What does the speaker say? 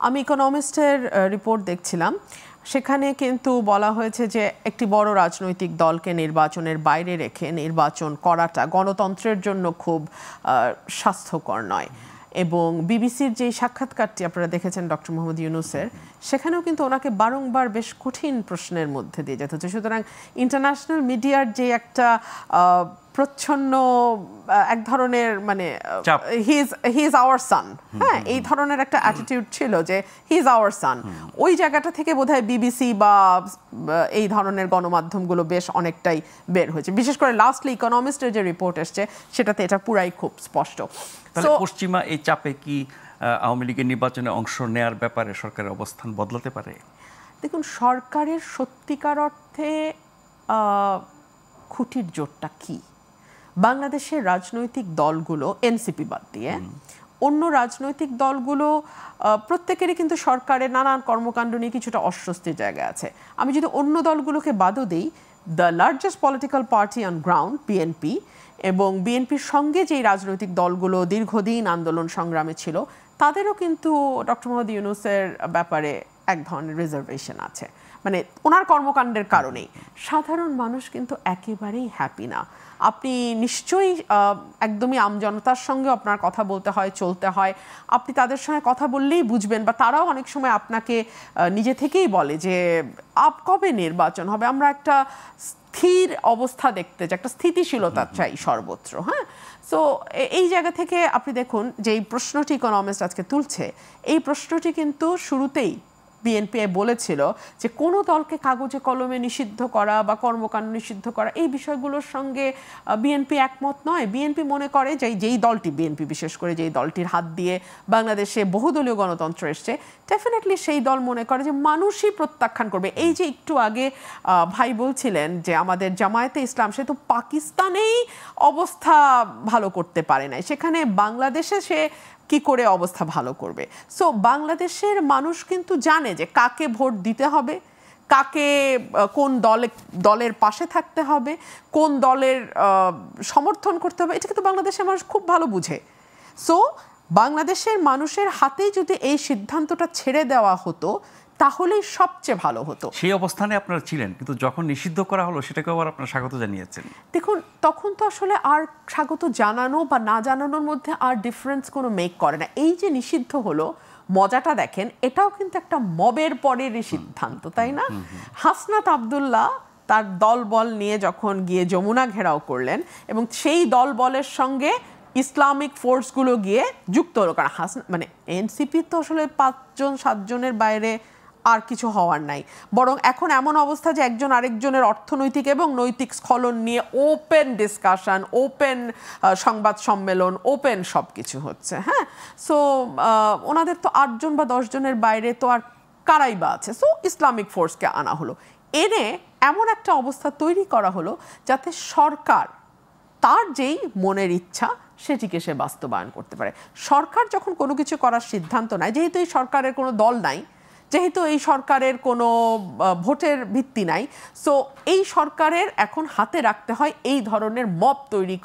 আমি ইকোনমিস্টের রিপোর্ট দেখছিলাম, সেখানে কিন্তু বলা হয়েছে যে একটি বড় রাজনৈতিক দলকে নির্বাচনের বাইরে রেখে নির্বাচন করাটা গণতন্ত্রের জন্য খুব স্বাস্থ্যকর নয়। এবং বিবিসির যে সাক্ষাৎকারটি আপনারা দেখেছেন ডক্টর মোহাম্মদ ইউনূসের, সেখানেও কিন্তু ওনাকে বারংবার বেশ কঠিন প্রশ্নের মধ্যে দিয়ে যেতে হচ্ছে। সুতরাং ইন্টারন্যাশনাল মিডিয়ার যে একটা প্রচ্ছন্ন এক ধরনের মানে হি ইজ আওয়ার সান, হ্যাঁ, এই ধরনের একটা অ্যাটিটিউড ছিল যে হি ইজ আওয়ার সান, ওই জায়গাটা থেকে বোধহয় বিবিসি বা এই ধরনের গণমাধ্যমগুলো বেশ অনেকটাই বের হয়েছে। বিশেষ করে লাস্টলি ইকোনমিস্টের যে রিপোর্ট এসছে সেটাতে এটা পুরাই খুব স্পষ্ট। পশ্চিমা এই চাপে কি আওয়ামী লীগের নির্বাচনে অংশ নেয়ার ব্যাপারে সরকারের অবস্থান বদলাতে পারে? দেখুন, সরকারের সত্যিকার অর্থে খুঁটির জোরটা কি? বাংলাদেশের রাজনৈতিক দলগুলো, এনসিপি বাদ দিয়ে অন্য রাজনৈতিক দলগুলো প্রত্যেকেরই কিন্তু সরকারের নানান কর্মকাণ্ড নিয়ে কিছুটা অস্বস্তির জায়গা আছে। আমি যদি অন্য দলগুলোকে বাদও দিই, the largest political party on ground BNP, এবং বিএনপির সঙ্গে যেই রাজনৈতিক দলগুলো দীর্ঘদিন আন্দোলন সংগ্রামে ছিল, তাদেরও কিন্তু ডক্টর মোহাম্মদ ইউনূসের ব্যাপারে এক ধরনের রিজার্ভেশন আছে, মানে ওনার কর্মকাণ্ডের কারণেই। সাধারণ মানুষ কিন্তু একেবারেই হ্যাপি না। আপনি নিশ্চয়ই একদমই আমজনতার সঙ্গে আপনার কথা বলতে হয়, চলতে হয়। আপনি তাদের সঙ্গে কথা বললেই বুঝবেন, বা তারাও অনেক সময় আপনাকে নিজে থেকেই বলে যে কবে নির্বাচন হবে, আমরা একটা স্থির অবস্থা দেখতে চাই, একটা স্থিতিশীলতা চাই সর্বত্র। হ্যাঁ, সো এই জায়গা থেকে আপনি দেখুন যে এই প্রশ্নটি ইকোনমিস্ট আজকে তুলছে, এই প্রশ্নটি কিন্তু শুরুতেই বিএনপি বলেছিল যে কোনো দলকে কাগজে কলমে নিষিদ্ধ করা বা কর্মকাণ্ড নিষিদ্ধ করা, এই বিষয়গুলোর সঙ্গে বিএনপি একমত নয়। বিএনপি মনে করে যে যেই দলটি, বিএনপি বিশেষ করে যেই দলটির হাত দিয়ে বাংলাদেশে বহুদলীয় গণতন্ত্র এসছে, ডেফিনেটলি সেই দল মনে করে যে মানুষই প্রত্যাখ্যান করবে। এই যে একটু আগে ভাই বলছিলেন যে আমাদের জামায়াতে ইসলাম, সে তো পাকিস্তানেই অবস্থা ভালো করতে পারে নাই, সেখানে বাংলাদেশে সে কি করে অবস্থা ভালো করবে? সো বাংলাদেশের মানুষ কিন্তু জানে যে কাকে ভোট দিতে হবে, কাকে কোন দলের পাশে থাকতে হবে, কোন দলের সমর্থন করতে হবে, এটা কিন্তু বাংলাদেশের মানুষ খুব ভালো বুঝে। সো বাংলাদেশের মানুষের হাতেই যদি এই সিদ্ধান্তটা ছেড়ে দেওয়া হতো, তাহলেই সবচেয়ে ভালো হতো। সেই অবস্থানে আপনারা ছিলেন, কিন্তু যখন নিষিদ্ধ করা হলো সেটাকে আবার আপনারা স্বাগত জানিয়েছেন। দেখুন, তখন তো আসলে আর স্বাগত জানানো বা না জানানোর মধ্যে আর ডিফারেন্স কোনো মেক করে না। এই যে নিষিদ্ধ হলো, মজাটা দেখেন, এটাও কিন্তু একটা মবের পরেরই সিদ্ধান্ত, তাই না? হাসনাত আব্দুল্লাহ তার দলবল নিয়ে যখন গিয়ে যমুনা ঘেরাও করলেন, এবং সেই দলবলের সঙ্গে ইসলামিক ফোর্সগুলো গিয়ে যুক্ত হলো, কারণ মানে এনসিপি তো আসলে 5-7 জনের বাইরে আর কিছু হওয়ার নাই। বরং এখন এমন অবস্থা যে একজন আরেকজনের অর্থনৈতিক এবং নৈতিক স্খলন নিয়ে ওপেন ডিসকাশন, ওপেন সংবাদ সম্মেলন, ওপেন সব কিছু হচ্ছে। হ্যাঁ, সো ওনাদের তো 8 জন বা 10 জনের বাইরে তো আর কারাই বা আছে। সো ইসলামিক ফোর্সকে আনা হলো, এনে এমন একটা অবস্থা তৈরি করা হলো যাতে সরকার তার যেই মনের ইচ্ছা সেটিকে সে বাস্তবায়ন করতে পারে। সরকার যখন কোনো কিছু করার সিদ্ধান্ত নেয়, যেহেতু এই সরকারের কোনো দল নাই, যেহেতু এই সরকারের কোনো ভোটের ভিত্তি নাই, সো এই সরকারের এখন হাতে রাখতে হয় এই ধরনের মব তৈরি